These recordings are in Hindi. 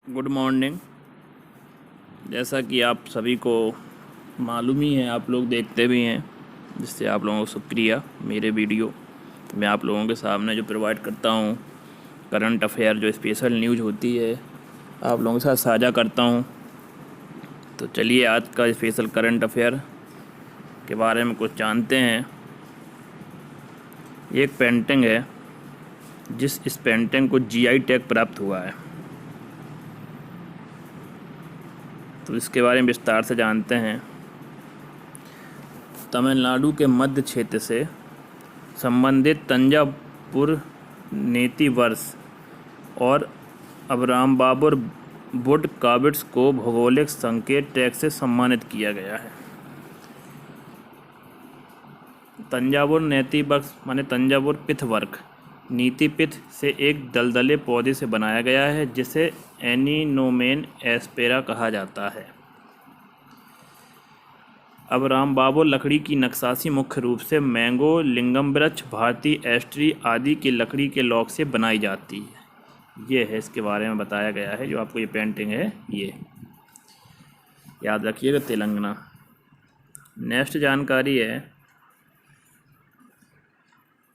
Good morning. जैसा कि आप सभी को मालूम ही है, आप लोग देखते भी हैं, जिससे आप लोगों को शुक्रिया। मेरे वीडियो मैं आप लोगों के सामने जो प्रोवाइड करता हूँ, करंट अफेयर जो स्पेशल न्यूज़ होती है, आप लोगों के साथ साझा करता हूँ। तो चलिए आज का स्पेशल करंट अफेयर के बारे में कुछ जानते हैं। ये एक पेंटिंग है, इस पेंटिंग को जीआई टैग प्राप्त हुआ है। तो इसके बारे में विस्तार से जानते हैं। तमिलनाडु के मध्य क्षेत्र से संबंधित तंजावुर नेति वर्ष और अबरामबाबुर वुड कार्विट्स को भौगोलिक संकेत टैग से सम्मानित किया गया है। तंजावुर नेति वर्ष माने तंजावुर पिथवर्क नीति पिथ से एक दलदले पौधे से बनाया गया है, जिसे एनीनोमेन एस्पेरा कहा जाता है। अब रामबाबुर लकड़ी की नक्काशी मुख्य रूप से मैंगो, लिंगम वृक्ष, भारतीय एस्ट्री आदि की लकड़ी के लॉक से बनाई जाती है। ये है, इसके बारे में बताया गया है। जो आपको ये पेंटिंग है, ये याद रखिएगा, तेलंगाना। नेक्स्ट जानकारी है,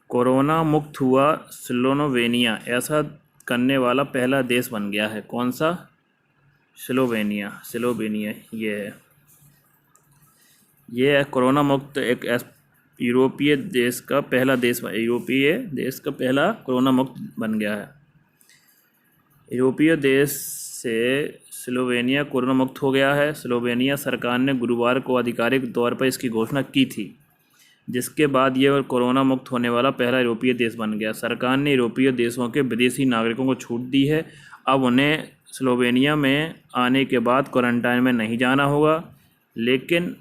कोरोना मुक्त हुआ स्लोवेनिया ऐसा करने वाला पहला देश बन गया है। कौन सा? स्लोवेनिया ये है कोरोना मुक्त एक यूरोपीय देश का पहला कोरोना मुक्त बन गया है। यूरोपीय देश से स्लोवेनिया कोरोना मुक्त हो गया है। स्लोवेनिया सरकार ने गुरुवार को आधिकारिक तौर पर इसकी घोषणा की थी, जिसके बाद ये कोरोना मुक्त होने वाला पहला यूरोपीय देश बन गया। सरकार ने यूरोपीय देशों के विदेशी नागरिकों को छूट दी है। अब उन्हें स्लोवेनिया में आने के बाद क्वारंटाइन में नहीं जाना होगा, लेकिन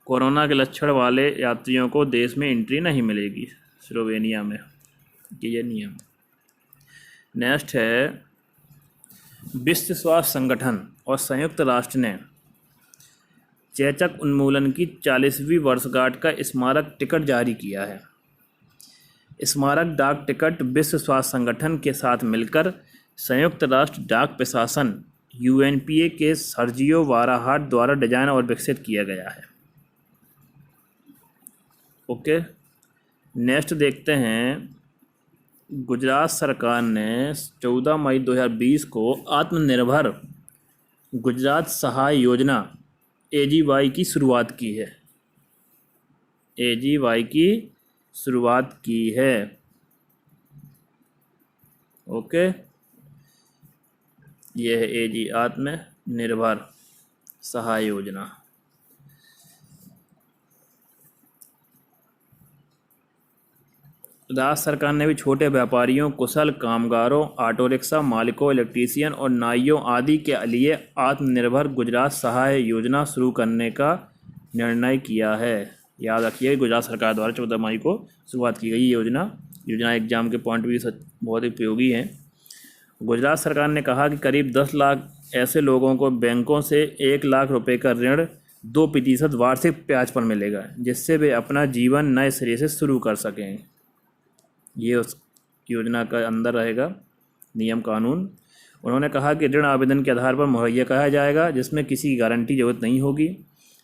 कोरोना के लक्षण वाले यात्रियों को देश में एंट्री नहीं मिलेगी स्लोवेनिया में। ये नियम। नेक्स्ट है, विश्व स्वास्थ्य संगठन और संयुक्त राष्ट्र ने चेचक उन्मूलन की 40वीं वर्षगांठ का स्मारक टिकट जारी किया है। स्मारक डाक टिकट विश्व स्वास्थ्य संगठन के साथ मिलकर संयुक्त राष्ट्र डाक प्रशासन यूएनपीए के सर्जियो वाराहाट द्वारा डिजाइन और विकसित किया गया है। ओके, नेक्स्ट देखते हैं। गुजरात सरकार ने 14 मई 2020 को आत्मनिर्भर गुजरात सहाय योजना AGY की शुरुआत की है। ओके, यह है AG आत्मनिर्भर सहाय योजना। राज्य सरकार ने भी छोटे व्यापारियों, कुशल कामगारों, ऑटो रिक्शा मालिकों, इलेक्ट्रीशियन और नाइयों आदि के लिए आत्मनिर्भर गुजरात सहाय योजना शुरू करने का निर्णय किया है। याद रखिए, गुजरात सरकार द्वारा 14 मई को शुरुआत की गई योजना एग्जाम के पॉइंट भी बहुत उपयोगी है। गुजरात सरकार ने कहा कि करीब 10 लाख ऐसे लोगों को बैंकों से 1 लाख रुपए का ऋण 2% वार्षिक ब्याज पर मिलेगा, जिससे वे अपना जीवन नए सिरे से शुरू कर सकें। ये उस योजना का अंदर रहेगा नियम कानून। उन्होंने कहा कि ऋण आवेदन के आधार पर मुहैया कराया जाएगा, जिसमें किसी की गारंटी जरूरत नहीं होगी।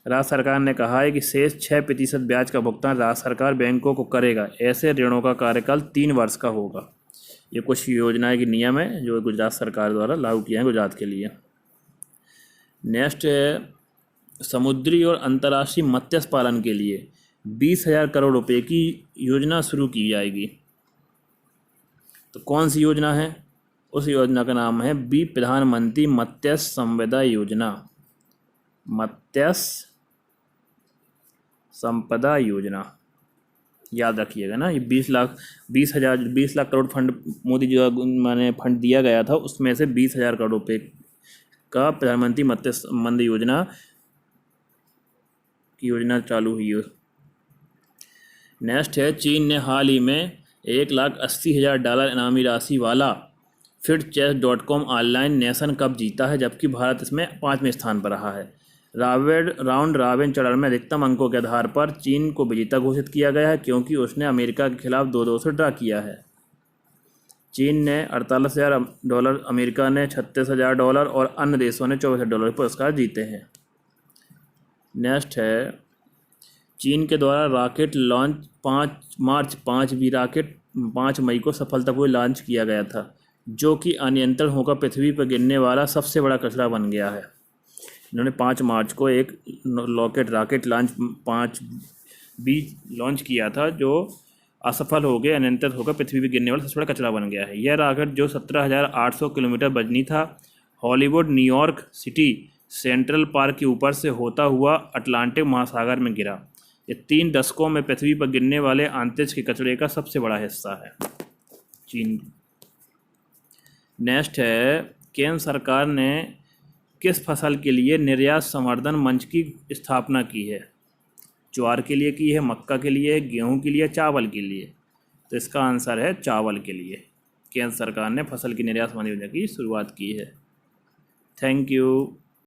राज्य सरकार ने कहा है कि शेष 6% ब्याज का भुगतान राज्य सरकार बैंकों को करेगा। ऐसे ऋणों का कार्यकाल 3 वर्ष का होगा। ये कुछ योजनाएं के नियम है जो गुजरात सरकार द्वारा लागू किए हैं गुजरात के लिए। नेक्स्ट है, समुद्री और अंतर्राष्ट्रीय मत्स्य पालन के लिए 20,000 करोड़ रुपए की योजना शुरू की जाएगी। तो कौन सी योजना है? उस योजना का नाम है प्रधानमंत्री मत्स्य संपदा योजना। याद रखिएगा ना, ये 20 लाख करोड़ फंड मोदी जी माने फंड दिया गया था, उसमें से 20,000 करोड़ रुपए का प्रधानमंत्री मत्स्य संपदा योजना की योजना चालू हुई है। नेक्स्ट है, चीन ने हाल ही में $1,80,000 इनामी राशि वाला FitChess.com ऑनलाइन नेशन कप जीता है, जबकि भारत इसमें 5वें स्थान पर रहा है। राउंड रॉबिन चरण में अधिकतम अंकों के आधार पर चीन को विजेता घोषित किया गया है, क्योंकि उसने अमेरिका के खिलाफ 2-2 से ड्रा किया है। चीन ने $48,000, अमेरिका ने $36,000 और अन्य देशों ने $24,000 पुरस्कार जीते हैं। नेक्स्ट है, चीन के द्वारा रॉकेट लॉन्च 5 रॉकेट 5 मई को सफलतापूर्वक लॉन्च किया गया था, जो कि अनियंत्रित होकर पृथ्वी पर गिरने वाला सबसे बड़ा कचरा बन गया है। इन्होंने 5 मार्च को एक रॉकेट लॉन्च 5B लॉन्च किया था, जो असफल हो गए, अनियंत्रित होकर पृथ्वी पर गिरने वाला सबसे बड़ा कचरा बन गया है। यह रॉकेट, जो 17,800 किलोमीटर वजनी था, Hollywood, New York city, central park के ऊपर से होता हुआ अटलांटिक महासागर में गिरा। ये 3 दशकों में पृथ्वी पर गिरने वाले अंतरिक्ष के कचरे का सबसे बड़ा हिस्सा है। चीन। नेक्स्ट है, केंद्र सरकार ने किस फसल के लिए निर्यात संवर्धन मंच की स्थापना की है? ज्वार के लिए की है, मक्का के लिए, गेहूं के लिए, चावल के लिए? तो इसका आंसर है चावल के लिए। केंद्र सरकार ने फसल की निर्यात संबंधी योजना की शुरुआत की है। Thank you.